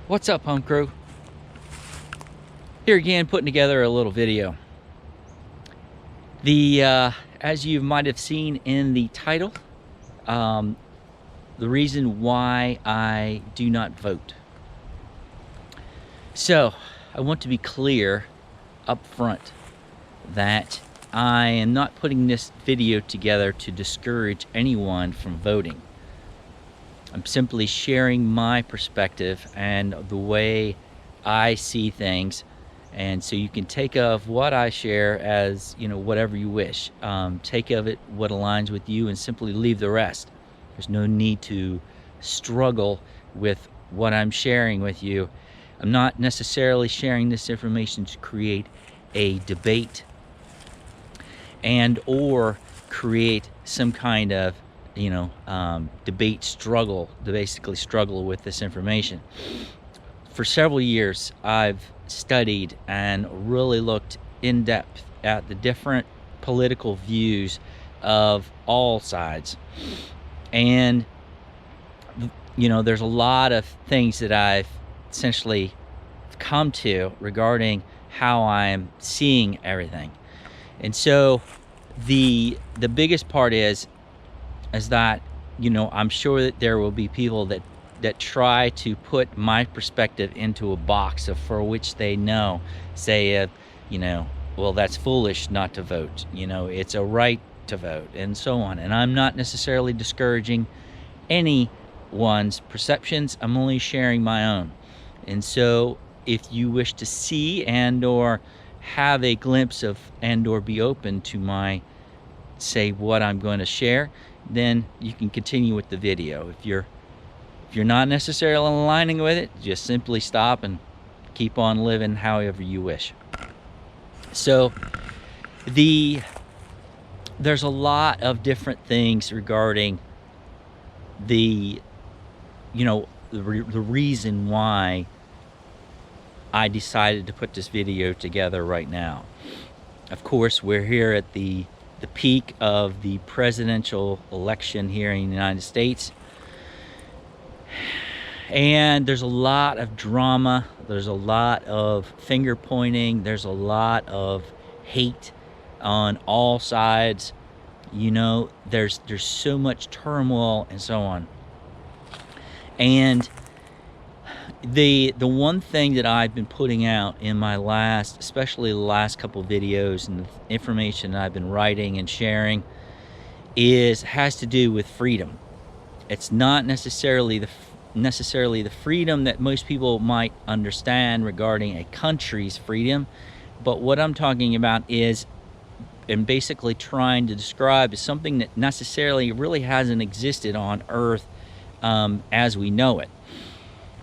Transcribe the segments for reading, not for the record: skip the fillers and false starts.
What's up, home crew? Here again, putting together a little video. As you might have seen in the title, the reason why I do not vote. So I want to be clear up front that I am not putting this video together to discourage anyone from voting. I'm simply sharing my perspective and the way I see things, and so you can take of what I share as, you know, whatever you wish. Take of it what aligns with you and simply leave the rest. There's no need to struggle with what I'm sharing with you. I'm not necessarily sharing this information to create a debate and or create some kind of debate struggle to basically struggle with this information. For several years, I've studied and really looked in depth at the different political views of all sides. And, there's a lot of things that I've essentially come to regarding how I'm seeing everything. And so the biggest part is that, I'm sure that there will be people that try to put my perspective into a box for which they say, well, that's foolish not to vote. It's a right to vote, and so on. And I'm not necessarily discouraging anyone's perceptions. I'm only sharing my own. And so if you wish to see and or have a glimpse of and or be open to what I'm going to share, then you can continue with the video. If you're not necessarily aligning with it, just simply stop and keep on living however you wish. So there's a lot of different things regarding the reason why I decided to put this video together right now. Of course, we're here at the peak of the presidential election here in the United States. And there's a lot of drama, there's a lot of finger pointing, there's a lot of hate on all sides. There's so much turmoil and so on. And the one thing that I've been putting out in my especially the last couple of videos and the information I've been writing and sharing has to do with freedom. It's not necessarily the freedom that most people might understand regarding a country's freedom, but what I'm talking about is, and basically trying to describe, is something that necessarily really hasn't existed on Earth as we know it.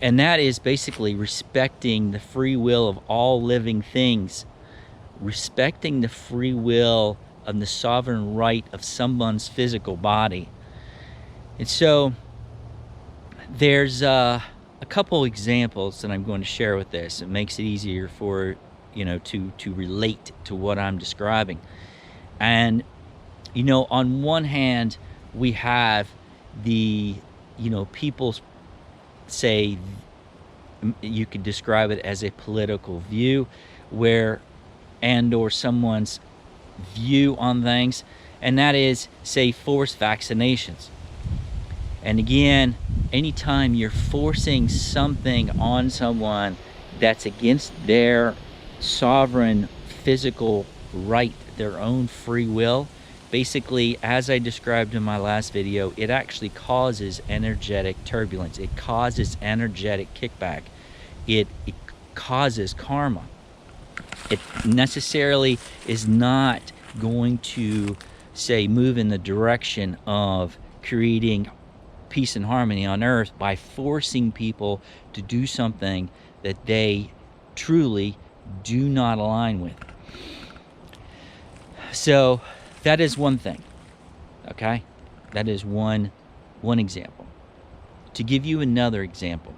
And that is basically respecting the free will of all living things, respecting the free will of the sovereign right of someone's physical body. And so there's a couple examples that I'm going to share with this. It makes it easier for to relate to what I'm describing. And on one hand, we have the people say, you could describe it as a political view or someone's view on things, and that is, say, forced vaccinations. And again, anytime you're forcing something on someone that's against their sovereign physical right, their own free will, basically, as I described in my last video, it actually causes energetic turbulence. It causes energetic kickback. It causes karma. It necessarily is not going to say, move in the direction of creating peace and harmony on earth by forcing people to do something that they truly do not align with. So that is one thing, okay? That is one example. To give you another example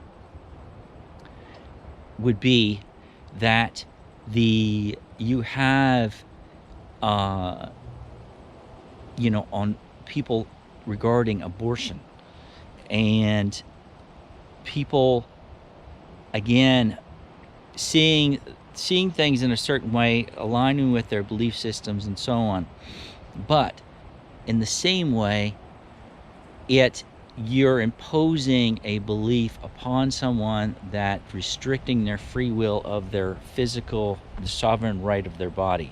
would be that you have on people regarding abortion, and people, again, seeing things in a certain way, aligning with their belief systems and so on. But in the same way, you're imposing a belief upon someone that restricting their free will of their the sovereign right of their body.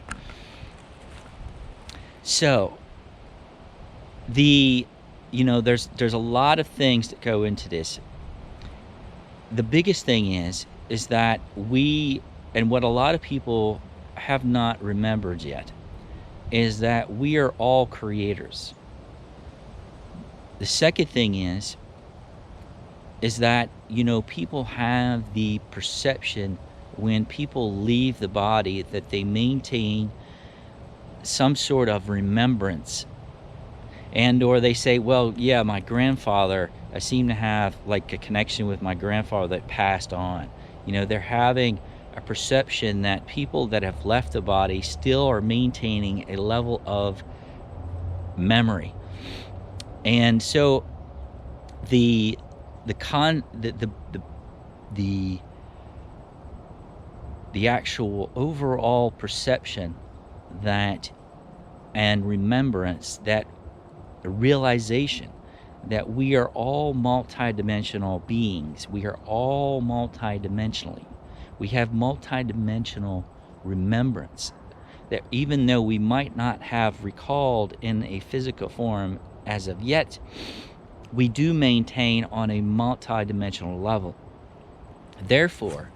So there's a lot of things that go into this. The biggest thing is that and what a lot of people have not remembered yet, is that we are all creators. The second thing is that, people have the perception when people leave the body that they maintain some sort of remembrance, or they say, well, yeah, my grandfather, I seem to have like a connection with my grandfather that passed on. They're having a perception that people that have left the body still are maintaining a level of memory. And so the actual overall perception that, and remembrance, that the realization that we are all multidimensional beings. We are all multidimensionally. We have multidimensional remembrance that even though we might not have recalled in a physical form as of yet, we do maintain on a multidimensional level. Therefore,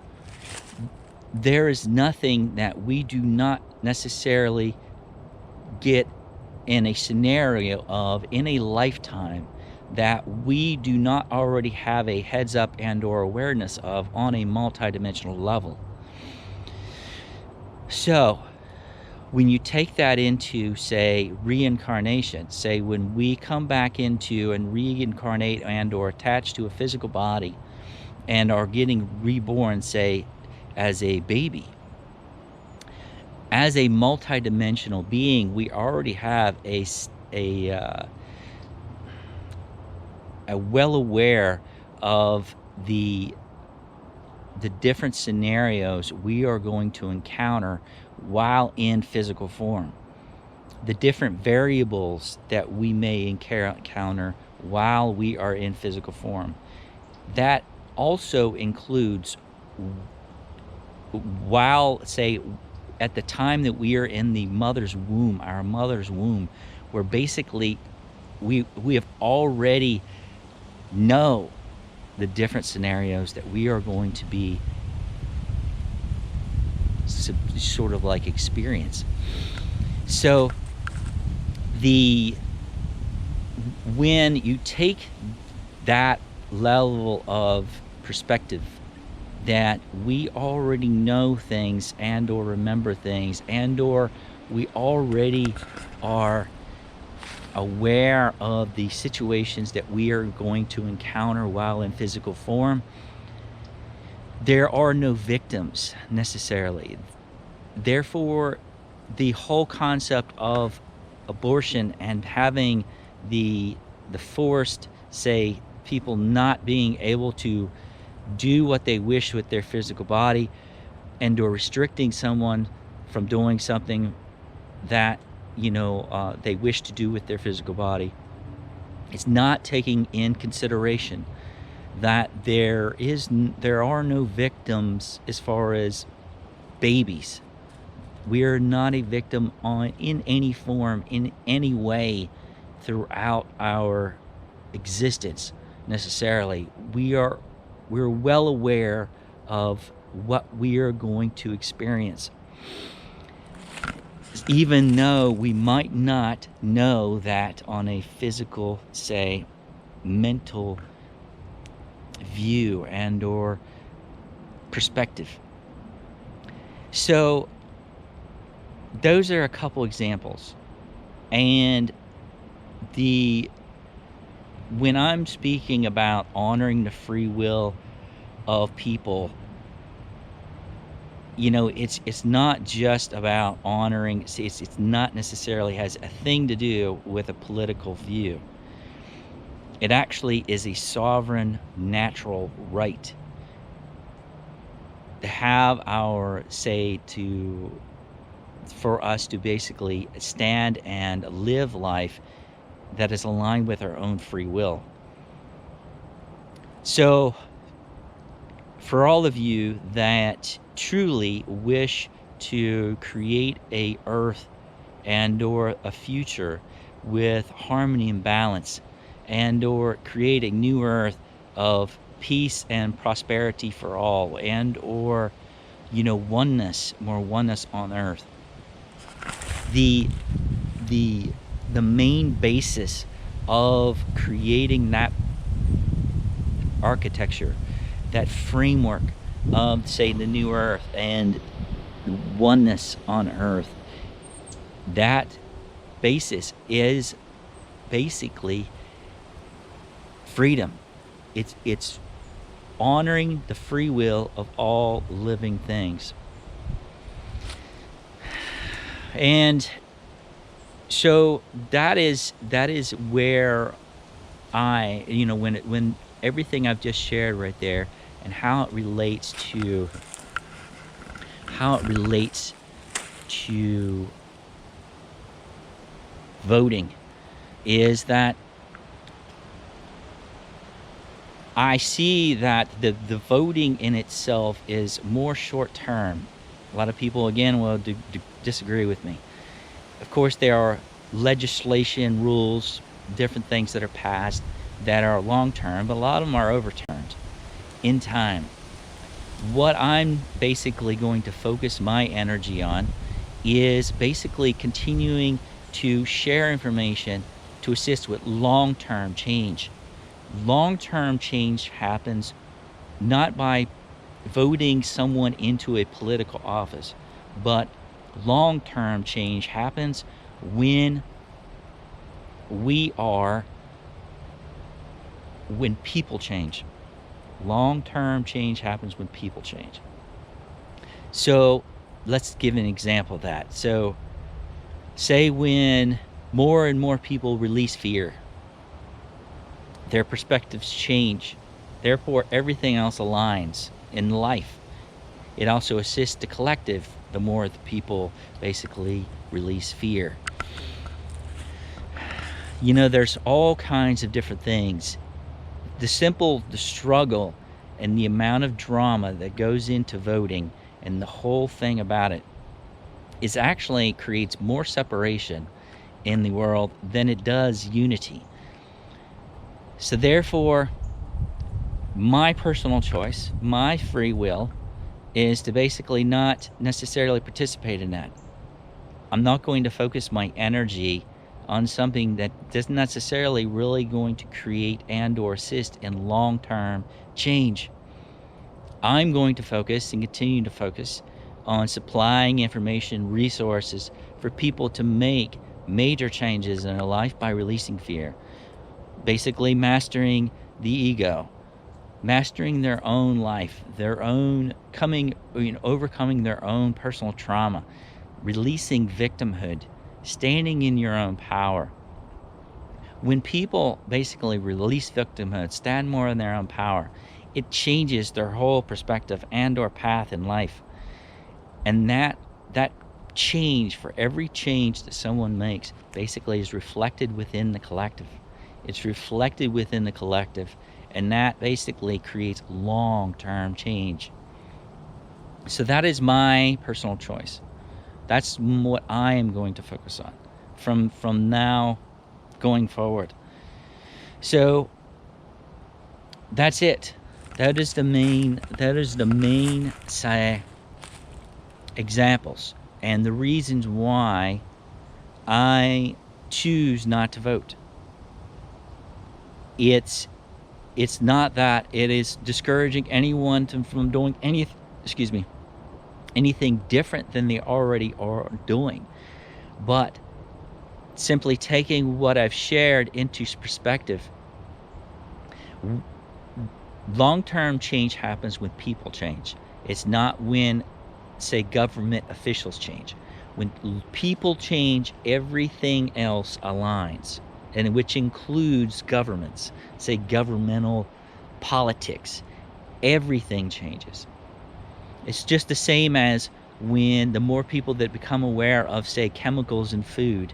there is nothing that we do not necessarily get in a scenario of, in a lifetime, that we do not already have a heads up and or awareness of on a multidimensional level. So when you take that into, say, reincarnation, say when we come back into and reincarnate and or attach to a physical body and are getting reborn, say, as a baby, as a multidimensional being, we already have a well aware of the different scenarios we are going to encounter while in physical form, the different variables that we may encounter while we are in physical form. That also includes while, say, at the time that we are in the mother's womb, our mother's womb, where basically we have already know the different scenarios that we are going to be sort of like experience. So when you take that level of perspective, that we already know things and or remember things and or we already are aware of the situations that we are going to encounter while in physical form, there are no victims necessarily. Therefore, the whole concept of abortion and having the forced, say, people not being able to do what they wish with their physical body and or restricting someone from doing something that they wish to do with their physical body, it's not taking in consideration that there are no victims as far as babies. We are not a victim in any form, in any way throughout our existence necessarily. We're well aware of what we are going to experience. even though we might not know that on a physical, say, mental view and or perspective. So those are a couple examples. And the when I'm speaking about honoring the free will of people, it's not just about honoring. It's not necessarily has a thing to do with a political view. It actually is a sovereign natural right to have our say to for us to basically stand and live life that is aligned with our own free will. So for all of you that truly wish to create a earth and or a future with harmony and balance, and or create a new earth of peace and prosperity for all, and or oneness, more oneness on earth, the the the main basis of creating that architecture, that framework of, say, the new earth and oneness on earth, that basis is basically freedom. It's honoring the free will of all living things. And so that is where I, when everything I've just shared right there, and how it relates to voting, is that I see that the voting in itself is more short term. A lot of people, again, will disagree with me. Of course, there are legislation, rules, different things that are passed that are long term, but a lot of them are overturned in time. What I'm basically going to focus my energy on is basically continuing to share information to assist with long-term change. Long-term change happens not by voting someone into a political office, but long-term change happens when people change. Long-term change happens when people change. So let's give an example of that. So say when more and more people release fear, their perspectives change. Therefore, everything else aligns in life. It also assists the collective the more the people basically release fear. There's all kinds of different things. The struggle and the amount of drama that goes into voting and the whole thing about it is actually creates more separation in the world than it does unity. So therefore, my personal choice, my free will, is to basically not necessarily participate in that. I'm not going to focus my energy on something that isn't necessarily really going to create and or assist in long-term change. I'm going to focus and continue to focus on supplying information, resources for people to make major changes in their life by releasing fear. Basically mastering the ego, mastering their own life, their own overcoming their own personal trauma, releasing victimhood, standing in your own power. When people basically release victimhood, stand more in their own power, it changes their whole perspective and or path in life. And that change, for every change that someone makes, basically is reflected within the collective. It's reflected within the collective, and that basically creates long-term change. So that is my personal choice. That's what I am going to focus on from now going forward. So that's it. That is the main say examples and the reasons why I choose not to vote. It's not that it is discouraging anyone from doing excuse me, anything different than they already are doing, but simply taking what I've shared into perspective. Long-term change happens when people change. It's not when, say, government officials change. When people change, everything else aligns, and which includes governments, say governmental politics. Everything changes. It's just the same as when the more people that become aware of, say, chemicals in food,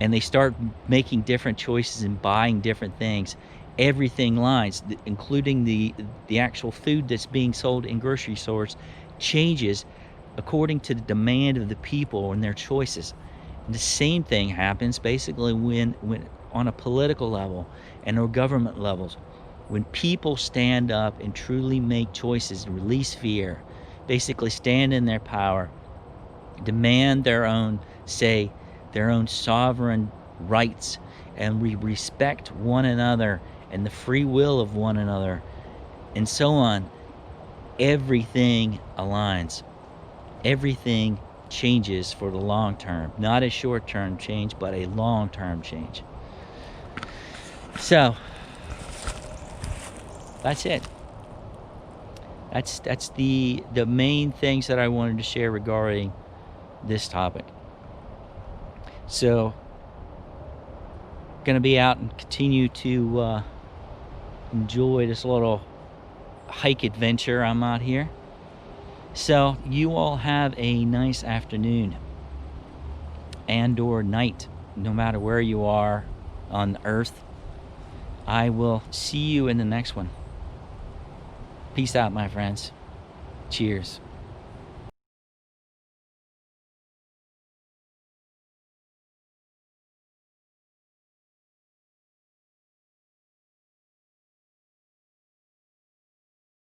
and they start making different choices and buying different things, everything lines, including the actual food that's being sold in grocery stores, changes according to the demand of the people and their choices. And the same thing happens basically when on a political level and or government levels. When people stand up and truly make choices and release fear, basically stand in their power, demand their own, say, their own sovereign rights, and we respect one another and the free will of one another, and so on, everything aligns. Everything changes for the long term. Not a short term change, but a long term change. So that's it. That's the main things that I wanted to share regarding this topic. So gonna be out and continue to enjoy this little hike adventure I'm out here. So you all have a nice afternoon and or night, no matter where you are on earth. I will see you in the next one. Peace out, my friends. Cheers.